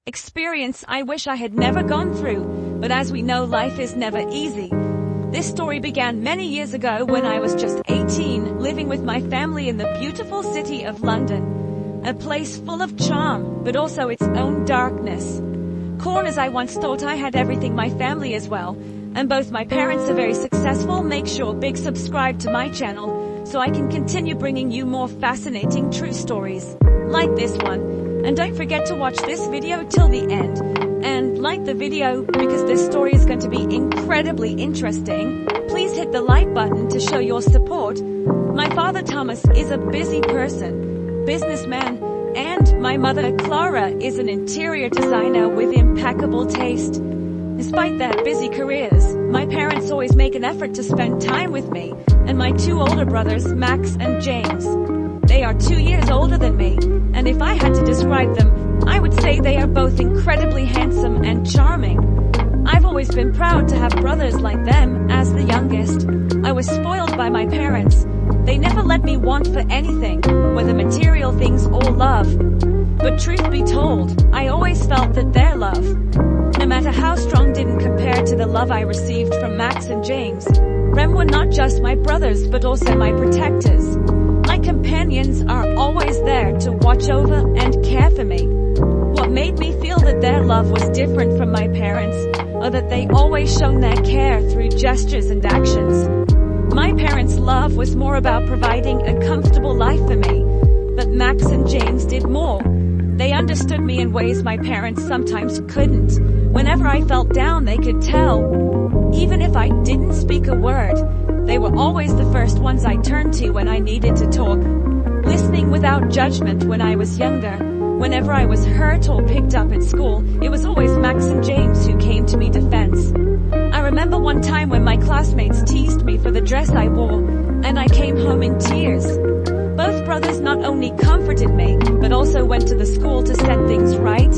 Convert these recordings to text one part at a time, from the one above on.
experience I wish I had never gone through, but as we know, life is never easy. This story began many years ago when I was just 18, living with my family in the beautiful city of London. A place full of charm, but also its own darkness. Corners I once thought I had everything, my family as well. And both my parents are very successful. Make sure big subscribe to my channel so I can continue bringing you more fascinating true stories like this one. And don't forget to watch this video till the end. And like the video because this story is going to be incredibly interesting. Please hit the like button to show your support. My father Thomas is a busy person, businessman, and my mother Clara is an interior designer with impeccable taste. Despite their busy careers, my parents always make an effort to spend time with me and my two older brothers, Max and James. They are 2 years older than me, and if I had to describe them, I would say they are both incredibly handsome and charming. I've always been proud to have brothers like them. As the youngest, I was spoiled by my parents. They never let me want for anything, whether material things or love. But truth be told, I always felt that their love, no matter how strong, didn't compare to the love I received from Max and James. Them were not just my brothers but also my protectors. My companions are always there to watch over and care for me. What made me feel that their love was different from my parents, or that they always shown their care through gestures and actions. My parents' love was more about providing a comfortable life for me, but Max and James did more. They understood me in ways my parents sometimes couldn't. Whenever I felt down, they could tell. Even if I didn't speak a word, they were always the first ones I turned to when I needed to talk. Listening without judgment when I was younger. Whenever I was hurt or picked up at school, it was always Max and James who came to me defense. I remember one time when my classmates teased me for the dress I wore, and I came home in tears. Both brothers not only comforted me, but also went to the school to set things right.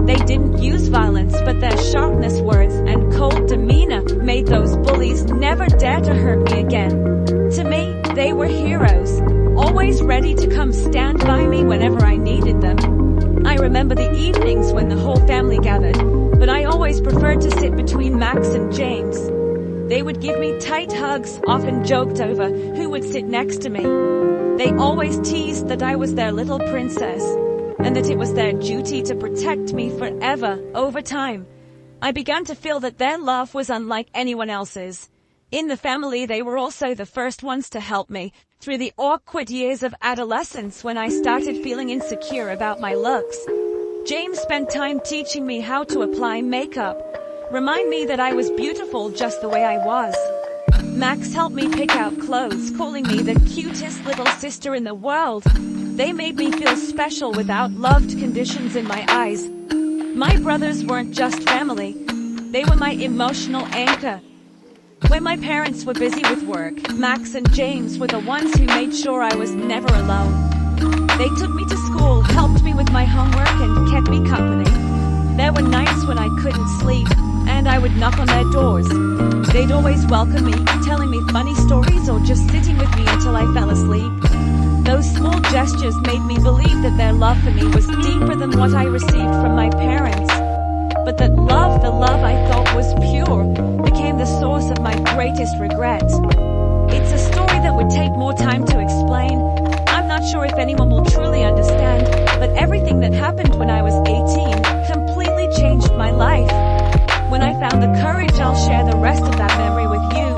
They didn't use violence, but their sharpness words and cold demeanor made those bullies never dare to hurt me again. To me, they were heroes, always ready to come stand by me whenever I needed them. I remember the evenings when the whole family gathered, but I always preferred to sit between Max and James. They would give me tight hugs, often joked over who would sit next to me. They always teased that I was their little princess, and that it was their duty to protect me forever. Over time, I began to feel that their love was unlike anyone else's. In the family, they were also the first ones to help me through the awkward years of adolescence when I started feeling insecure about my looks. James spent time teaching me how to apply makeup, remind me that I was beautiful just the way I was. Max helped me pick out clothes, calling me the cutest little sister in the world. They made me feel special without loved conditions in my eyes. My brothers weren't just family, they were my emotional anchor. When my parents were busy with work, Max and James were the ones who made sure I was never alone. They took me to school, helped me with my homework, and kept me company. There were nights when I couldn't sleep, and I would knock on their doors. They'd always welcome me, telling me funny stories or just sitting with me until I fell asleep. Those small gestures made me believe that their love for me was deeper than what I received from my parents. But that love, the love I thought was pure, became the source of my greatest regret. It's a story that would take more time to explain. I'm not sure if anyone will truly understand, but everything that happened when I was 18 completely changed my life. When I found the courage, I'll share the rest of that memory with you.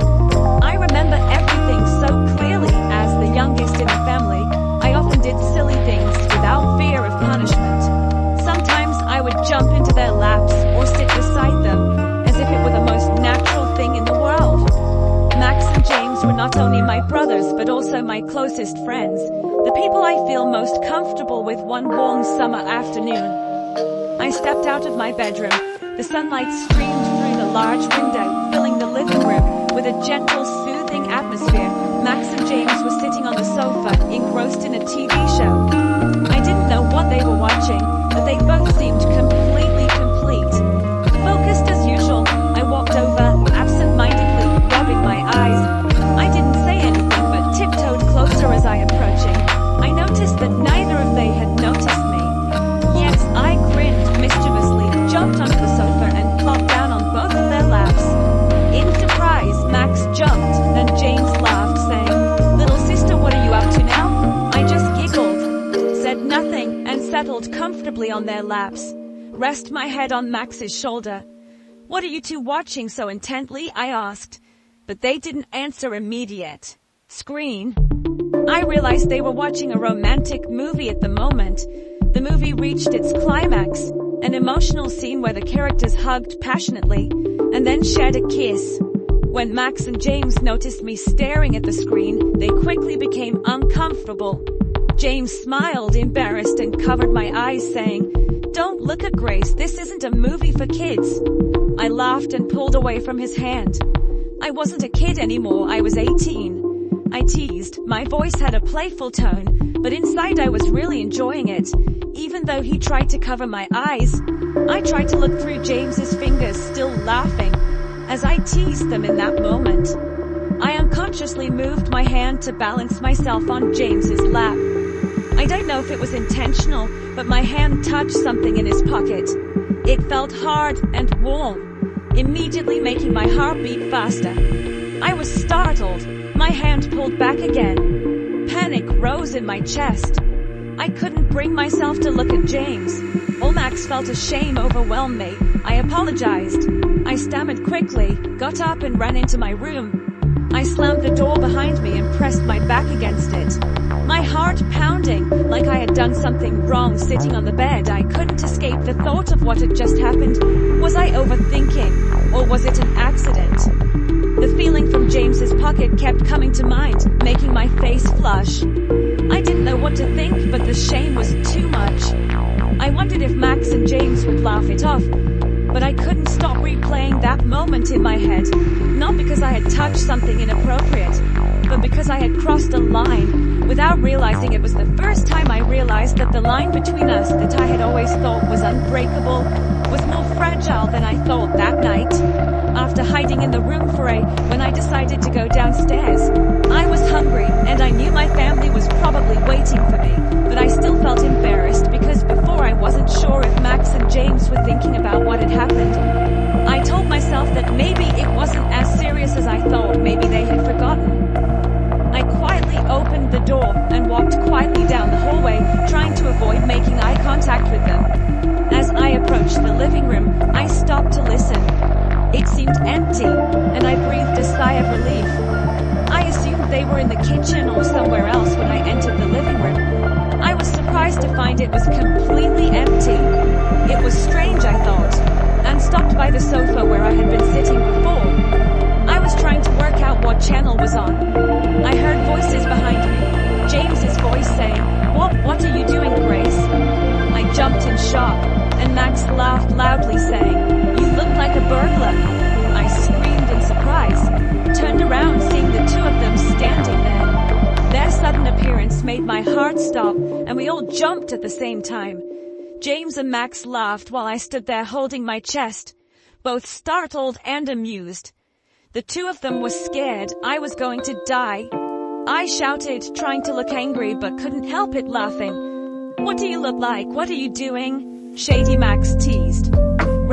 I remember everything so clearly. As the youngest in the family, I often did silly things without fear of punishment. Sometimes I would jump into their laps or sit beside them, as if it were the most natural thing in the world. Max and James were not only my brothers but also my closest friends, the people I feel most comfortable with. One warm summer afternoon, I stepped out of my bedroom. The sunlight streamed through the large window, filling the living room with a gentle, soothing atmosphere. Max and James were sitting on the sofa, engrossed in a TV show. I didn't know what they were watching, but they both seemed completely complete. Focused as usual, I walked over, absent-mindedly rubbing my eyes. I didn't say anything, but tiptoed closer as I approaching. I noticed that neither of they had noticed me. Yes, I grinned mischievously their laps, rest my head on Max's shoulder. "What are you two watching so intently?" I asked, but they didn't answer immediate. Screen. I realized they were watching a romantic movie at the moment. The movie reached its climax, an emotional scene where the characters hugged passionately and then shared a kiss. When Max and James noticed me staring at the screen, they quickly became uncomfortable. James smiled, embarrassed, and covered my eyes, saying, "Don't look at Grace, this isn't a movie for kids." I laughed and pulled away from his hand. I wasn't a kid anymore, I was 18. I teased. My voice had a playful tone, but inside I was really enjoying it. Even though he tried to cover my eyes, I tried to look through James's fingers, still laughing, as I teased them in that moment. I unconsciously moved my hand to balance myself on James's lap. I don't know if it was intentional, but my hand touched something in his pocket. It felt hard and warm, immediately making my heart beat faster. I was startled. My hand pulled back again. Panic rose in my chest. I couldn't bring myself to look at James. Max felt a shame overwhelm me. I apologized. I stammered quickly, got up and ran into my room. I slammed the door behind me and pressed my back against it. My heart pounding, like I had done something wrong sitting on the bed. I couldn't escape the thought of what had just happened. Was I overthinking, or was it an accident? The feeling from James's pocket kept coming to mind, making my face flush. I didn't know what to think, but the shame was too much. I wondered if Max and James would laugh it off, but I couldn't stop replaying that moment in my head. Not because I had touched something inappropriate, but because I had crossed a line. Without realizing, it was the first time I realized that the line between us that I had always thought was unbreakable was more fragile than I thought that night. After hiding in the room when I decided to go downstairs, I was hungry and I knew my family was probably waiting for me, but I still felt embarrassed because before I wasn't sure if Max and James were thinking about what had happened. I told myself that maybe it wasn't as serious as I thought, maybe they had forgotten. I quietly opened the door and walked quietly down the hallway, trying to avoid making eye contact with them. As I approached the living room, I stopped to listen. It seemed empty, and I breathed a sigh of relief. I assumed they were in the kitchen or somewhere else when I entered the living room. I was surprised to find it was completely empty. It was strange, I thought, and stopped by the sofa where I had been sitting before. I was trying to work out what channel was on. I heard voices behind me, James's voice saying, What are you doing, Grace?" I jumped in shock, and Max laughed loudly, saying, "You look like a burglar." I screamed in surprise, turned around seeing the two of them standing there. Their sudden appearance made my heart stop, and we all jumped at the same time. James and Max laughed while I stood there holding my chest, both startled and amused. The two of them were scared I was going to die. I shouted, trying to look angry, but couldn't help it, laughing. "What do you look like? What are you doing?" Shady Max teased,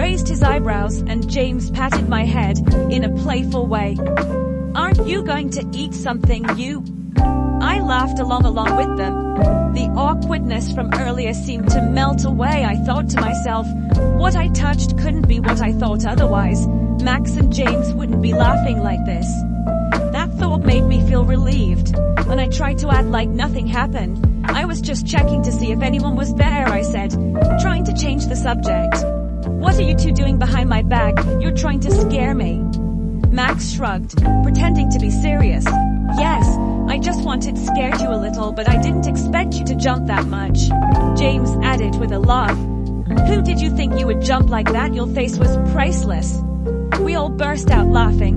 raised his eyebrows, and James patted my head in a playful way. "Aren't you going to eat something, you?" I laughed along with them. The awkwardness from earlier seemed to melt away. I thought to myself, what I touched couldn't be what I thought otherwise. Max and James wouldn't be laughing like this. That thought made me feel relieved, and I tried to act like nothing happened. I was just checking to see if anyone was there, I said, trying to change the subject. "What are you two doing behind my back? You're trying to scare me." Max shrugged, pretending to be serious. "Yes, I just wanted scared you a little, but I didn't expect you to jump that much." James added with a laugh, "Who did you think you would jump like that? Your face was priceless." We all burst out laughing.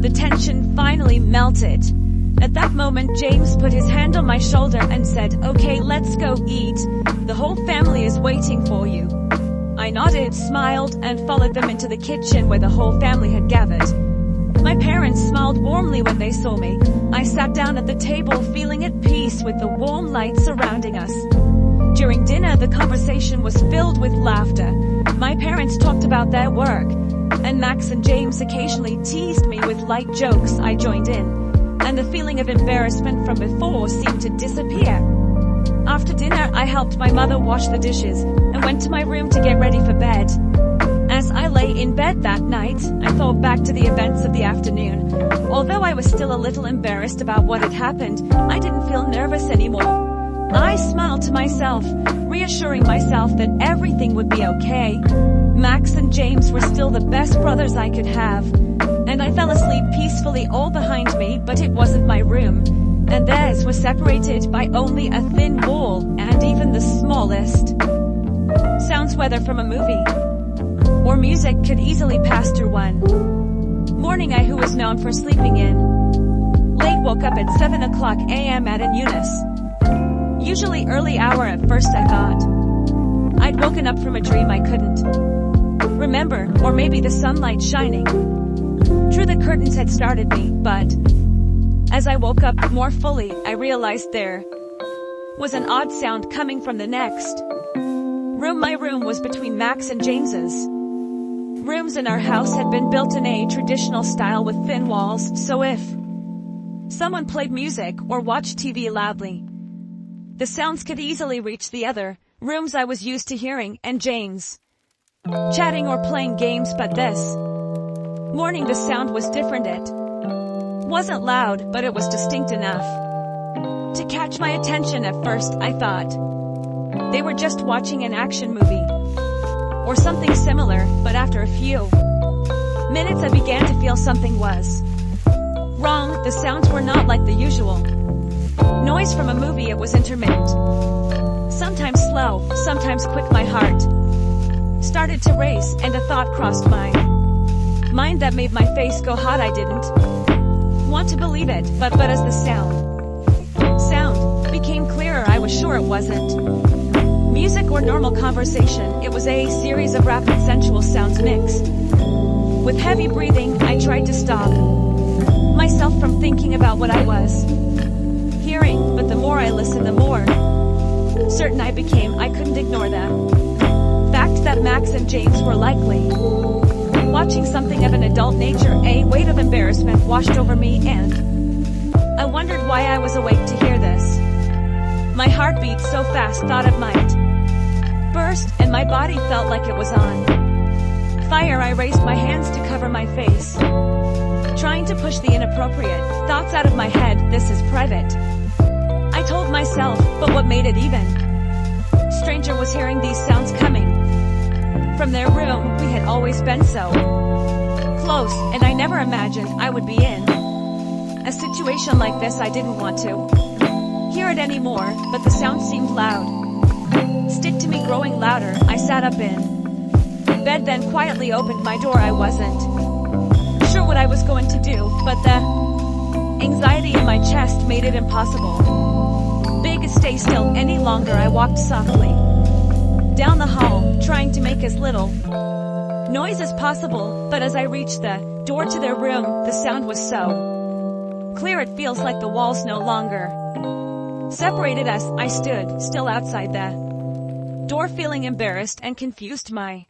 The tension finally melted. At that moment, James put his hand on my shoulder and said, "Okay, let's go eat. The whole family is waiting for you." I nodded, smiled, and followed them into the kitchen where the whole family had gathered. My parents smiled warmly when they saw me. I sat down at the table, feeling at peace with the warm light surrounding us. During dinner, the conversation was filled with laughter. My parents talked about their work, and Max and James occasionally teased me with light jokes. I joined in, and the feeling of embarrassment from before seemed to disappear. After dinner, I helped my mother wash the dishes and went to my room to get ready for bed. As I lay in bed that night, I thought back to the events of the afternoon. Although I was still a little embarrassed about what had happened, I didn't feel nervous anymore. I smiled to myself, reassuring myself that everything would be okay. Max and James were still the best brothers I could have. And I fell asleep peacefully all behind me, but it wasn't my room. And theirs was separated by only a thin wall, and even the smallest sounds, whether from a movie or music, could easily pass through one. Morning, I, who was known for sleeping in late, woke up at 7 o'clock a.m. at an Eunice. Usually early hour at first, I thought. I'd woken up from a dream I couldn't remember, or maybe the sunlight shining through the curtains had started me, but as I woke up more fully, I realized there was an odd sound coming from the next room. My room was between Max and James's rooms, and our house had been built in a traditional style with thin walls, so if someone played music or watched TV loudly, the sounds could easily reach the other rooms I was used to hearing, and James chatting or playing games. But this morning the sound was different. It wasn't loud, but it was distinct enough to catch my attention. At first, I thought they were just watching an action movie or something similar, but after a few minutes I began to feel something was wrong. The sounds were not like the usual noise from a movie. It was intermittent, sometimes slow, sometimes quick. My heart started to race, and a thought crossed my mind that made my face go hot. I didn't want to believe it, but as the sound became clearer, I was sure it wasn't music or normal conversation. It was a series of rapid, sensual sounds mixed with heavy breathing. I tried to stop myself from thinking about what I was hearing, but the more I listened, the more certain I became I couldn't ignore the fact that Max and James were likely watching something of an adult nature. A weight of embarrassment washed over me, and I wondered why I was awake to hear this. My heart beat so fast, thought it might burst, and my body felt like it was on fire. I raised my hands to cover my face, trying to push the inappropriate thoughts out of my head. This is private, I told myself, but what made it even stranger was hearing these sounds coming from their room. We had always been so close, and I never imagined I would be in a situation like this. I didn't want to hear it anymore, but the sound seemed loud, stick to me, growing louder. I sat up in bed, then quietly opened my door. I wasn't sure what I was going to do, but the anxiety in my chest made it impossible big to stay still any longer. I walked softly down the hall, trying to make as little noise as possible, but as I reached the door to their room, the sound was so clear it feels like the walls no longer separated us. I stood still outside the door, feeling embarrassed and confused. My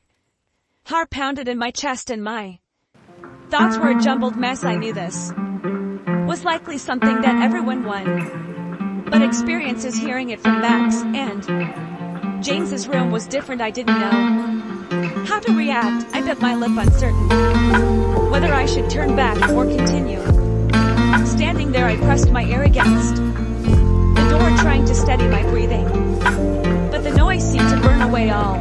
heart pounded in my chest, and my thoughts were a jumbled mess. I knew this was likely something that everyone won, but experiences hearing it from Max and James's room was different. I didn't know how to react. I bit my lip, uncertain whether I should turn back or continue standing there. I pressed my ear against the door, trying to steady my breathing, but the noise seemed to burn away all